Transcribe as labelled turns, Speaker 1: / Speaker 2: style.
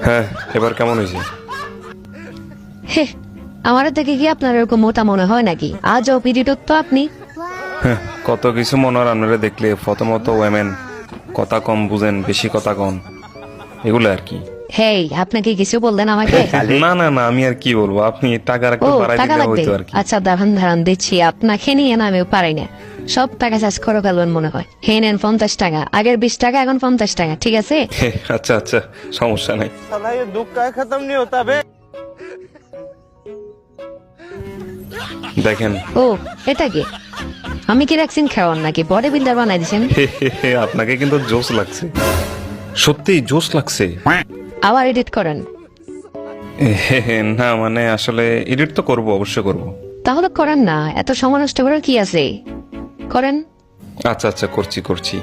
Speaker 1: হ্যাঁ, এবার কেমন হয়েছে?
Speaker 2: হে, আমার দেখে কি আপনার এরকম মোটা মনে হয় নাকি? আজ অপিরিয়ড তো আপনি।
Speaker 1: হ্যাঁ, কত কিছু মনে হয় আপনারা দেখলে। প্রথমত ওয়েমেন কথা কম বুঝেন, বেশি কথা কন, এগুলো আর কি।
Speaker 2: হেই, আপনাকে কিছু বললেন আমাকে?
Speaker 1: না না না, আমি আর কি বলবো, আপনি টাকার
Speaker 2: ও,
Speaker 1: একটু বাড়াই
Speaker 2: টাকা
Speaker 1: দিলে
Speaker 2: লাগবে?
Speaker 1: হইতো আর কি।
Speaker 2: আচ্ছা, দাঁড়ান দাঁড়ান দিচ্ছি। আপনাকে নিয়ে না আমিও পারি না, সব টাকা চাষ করে ফেলবেন মনে হয়। হে নেন 50 টাকা, আগের 20 টাকা, এখন 50 টাকা, ঠিক আছে?
Speaker 1: আচ্ছা আচ্ছা, সমস্যা নাই।
Speaker 3: साला ये दुख का खत्म नहीं होता बे।
Speaker 1: দেখেন,
Speaker 2: ও, এটা কি? আমি কি ভ্যাকসিন খাওয়ান নাকি বডি বিল্ডার বানাই দিছেন?
Speaker 1: আপনাকে কিন্তু জোশ লাগছে, সত্যি জোশ লাগছে।
Speaker 2: আবার এডিট করেন?
Speaker 1: না মানে আসলে এডিট তো করব, অবশ্যই করব।
Speaker 2: তাহলে করেন না, এত সময় নষ্ট করার কি আছে, করেন।
Speaker 1: আচ্ছা আচ্ছা, করছি করছি।